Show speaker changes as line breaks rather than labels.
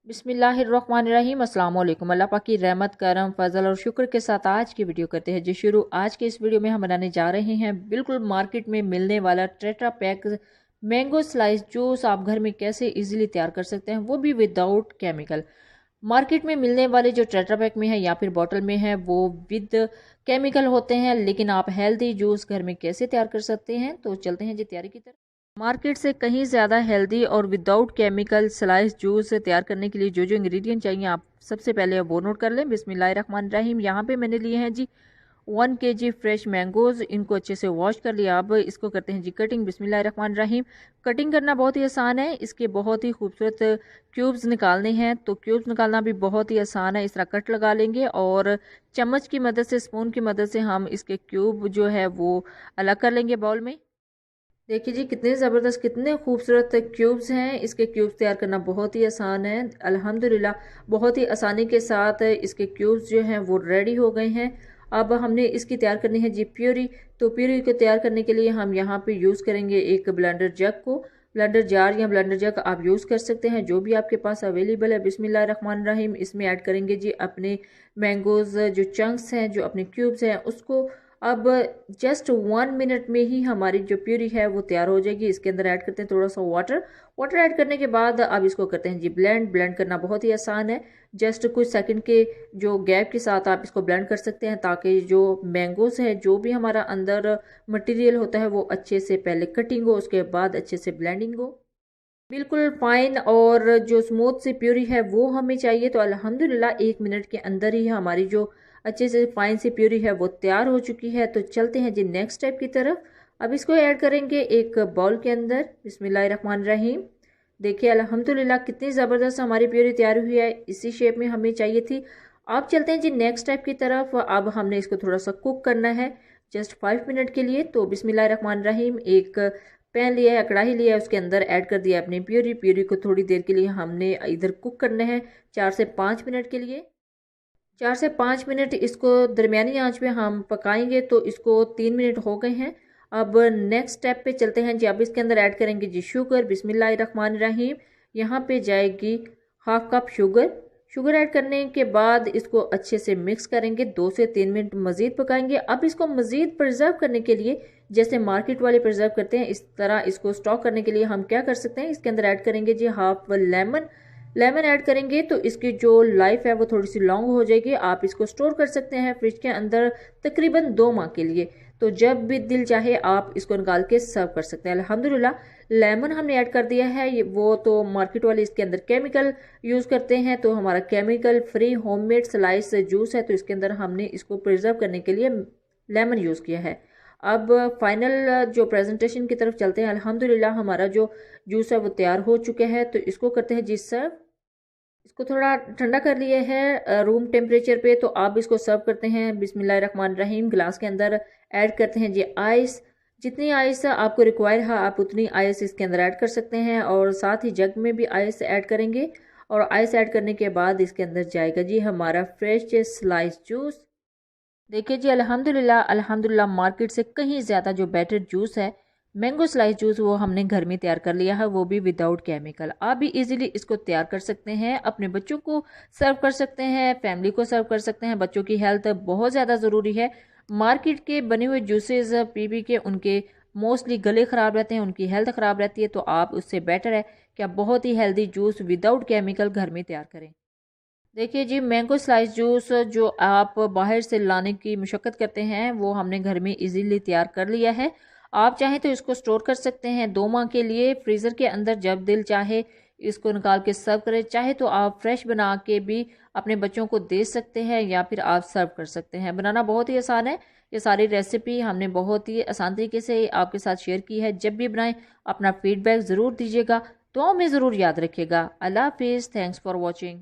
बिस्मिल्लाहिर्रहमानिर्रहीम अस्सलाम वालेकुम। अल्लाह पाक की रहमत करम फजल और शुक्र के साथ आज की वीडियो करते हैं जी शुरू। आज के इस वीडियो में हम बनाने जा रहे हैं बिल्कुल मार्केट में मिलने वाला tetra pack mango slice juice. आप घर में कैसे इजीली तैयार कर सकते हैं, वो भी विदाउट केमिकल। मार्केट में मिलने वाले जो टेट्रा पैक में है या फिर बॉटल में है वो विद केमिकल होते हैं, लेकिन आप हेल्दी जूस घर में कैसे तैयार कर सकते हैं, तो चलते हैं जी तैयारी की तरफ। मार्केट से कहीं ज़्यादा हेल्दी और विदाउट केमिकल स्लाइस जूस तैयार करने के लिए जो जो इंग्रेडिएंट चाहिए आप सबसे पहले वो नोट कर लें। बिस्मिल्लाहिर्रहमानिर्रहीम। यहाँ पे मैंने लिए हैं जी 1 kg फ्रेश मैंगोज़। इनको अच्छे से वॉश कर लिया। अब इसको करते हैं जी कटिंग। बिस्मिल्लाहिर्रहमानिर्रहीम। कटिंग करना बहुत ही आसान है। इसके बहुत ही खूबसूरत क्यूब्स निकालने हैं, तो क्यूब्स निकालना भी बहुत ही आसान है। इस तरह कट लगा लेंगे और चम्मच की मदद से, स्पून की मदद से हम इसके क्यूब जो है वो अलग कर लेंगे बाउल में। देखिए जी कितने ज़बरदस्त, कितने खूबसूरत क्यूब्स हैं। इसके क्यूब्स तैयार करना बहुत ही आसान है। अल्हम्दुलिल्लाह बहुत ही आसानी के साथ इसके क्यूब्स जो हैं वो रेडी हो गए हैं। अब हमने इसकी तैयार करनी है जी प्यूरी। तो प्यूरी को तैयार करने के लिए हम यहाँ पे यूज़ करेंगे एक ब्लेंडर जग को। ब्लेंडर जार या ब्लेंडर जग आप यूज़ कर सकते हैं, जो भी आपके पास अवेलेबल है। बिस्मिल्लाहिर्रहमानिर्रहीम। इसमें ऐड करेंगे जी अपने मैंगोज़ जो चंक्स हैं, जो अपने क्यूब्स हैं उसको। अब जस्ट 1 मिनट में ही हमारी जो प्यूरी है वो तैयार हो जाएगी। इसके अंदर ऐड करते हैं थोड़ा सा वाटर ऐड करने के बाद अब इसको करते हैं जी ब्लेंड करना बहुत ही आसान है। जस्ट कुछ सेकंड के जो गैप के साथ आप इसको ब्लेंड कर सकते हैं, ताकि जो मैंगोस है, जो भी हमारा अंदर मटेरियल होता है वो अच्छे से पहले कटिंग हो, उसके बाद अच्छे से ब्लेंडिंग हो। बिल्कुल फाइन और जो स्मूथ सी प्यूरी है वो हमें चाहिए। तो अल्हम्दुलिल्लाह 1 मिनट के अंदर ही हमारी जो अच्छे से फाइन सी प्यूरी है वो तैयार हो चुकी है। तो चलते हैं जी नेक्स्ट स्टेप की तरफ। अब इसको ऐड करेंगे एक बाउल के अंदर। बिस्मिल्लाहिर्रहमानिर्रहीम। देखिए अल्हम्दुलिल्लाह कितनी ज़बरदस्त हमारी प्यूरी तैयार हुई है। इसी शेप में हमें चाहिए थी। अब चलते हैं जी नेक्स्ट स्टेप की तरफ। अब हमने इसको थोड़ा सा कुक करना है जस्ट 5 मिनट के लिए। तो बिस्मिल्लाहिर्रहमानिर्रहीम। एक पैन लिया है, कढ़ाई लिया है, उसके अंदर ऐड कर दिया अपनी प्यूरी को थोड़ी देर के लिए हमने इधर कुक करना है 4 से 5 मिनट के लिए। 4 से 5 मिनट इसको दरमियानी आंच पे हम पकाएंगे। तो इसको 3 मिनट हो गए हैं। अब नेक्स्ट स्टेप पे चलते हैं जी। अब इसके अंदर ऐड करेंगे जी शुगर। बिस्मिल्लाहिर्रहमानिर्रहीम। यहाँ पे जाएगी हाफ कप शुगर ऐड करने के बाद इसको अच्छे से मिक्स करेंगे। 2 से 3 मिनट मज़ीद पकाएंगे। अब इसको मज़ीद प्रिजर्व करने के लिए, जैसे मार्केट वाले प्रिजर्व करते हैं, इस तरह इसको स्टॉक करने के लिए हम क्या कर सकते हैं, इसके अंदर ऐड करेंगे जी हाफ लेमन ऐड करेंगे। तो इसकी जो लाइफ है वो थोड़ी सी लॉन्ग हो जाएगी। आप इसको स्टोर कर सकते हैं फ्रिज के अंदर तकरीबन 2 माह के लिए। तो जब भी दिल चाहे आप इसको निकाल के सर्व कर सकते हैं। अल्हम्दुलिल्लाह लेमन हमने ऐड कर दिया है। वो तो मार्केट वाले इसके अंदर केमिकल यूज़ करते हैं, तो हमारा chemical free homemade slice juice है, तो इसके अंदर हमने इसको प्रिजर्व करने के लिए लेमन यूज़ किया है। अब फाइनल जो प्रेजेंटेशन की तरफ चलते हैं। अल्हम्दुलिल्लाह हमारा जो जूस है वो तैयार हो चुका है। तो इसको करते हैं जी सर्व। इसको थोड़ा ठंडा कर लिए है रूम टेम्परेचर पे। तो आप इसको सर्व करते हैं। बिस्मिल्लाहिर्रहमानिर्रहीम। ग्लास के अंदर ऐड करते हैं जी आइस। जितनी आइस आपको रिक्वायर है आप उतनी आइस इसके अंदर ऐड कर सकते हैं, और साथ ही जग में भी आइस ऐड करेंगे। और आइस ऐड करने के बाद इसके अंदर जाएगा जी हमारा फ्रेश स्लाइस जूस। देखिए जी अल्हम्दुलिल्लाह मार्केट से कहीं ज़्यादा जो बेटर जूस है मैंगो स्लाइस जूस वो हमने घर में तैयार कर लिया है, वो भी विदाउट केमिकल। आप भी इजीली इसको तैयार कर सकते हैं, अपने बच्चों को सर्व कर सकते हैं, फैमिली को सर्व कर सकते हैं। बच्चों की हेल्थ बहुत ज़्यादा ज़रूरी है। मार्केट के बने हुए जूसेस पी के उनके मोस्टली गले ख़राब रहते हैं, उनकी हेल्थ ख़राब रहती है। तो आप उससे बेटर है कि आप बहुत ही हेल्दी जूस विदाउट केमिकल घर में तैयार करें। देखिए जी मैंगो स्लाइस जूस जो आप बाहर से लाने की मशक्क़त करते हैं वो हमने घर में इजीली तैयार कर लिया है। आप चाहें तो इसको स्टोर कर सकते हैं 2 माह के लिए फ्रीज़र के अंदर। जब दिल चाहे इसको निकाल के सर्व करें। चाहे तो आप फ्रेश बना के भी अपने बच्चों को दे सकते हैं या फिर आप सर्व कर सकते हैं। बनाना बहुत ही आसान है। ये सारी रेसिपी हमने बहुत ही आसान तरीके से आपके साथ शेयर की है। जब भी बनाएं अपना फीडबैक ज़रूर दीजिएगा। दुआओं में ज़रूर याद रखिएगा। अल्लाह हाफिज़। Thanks for watching.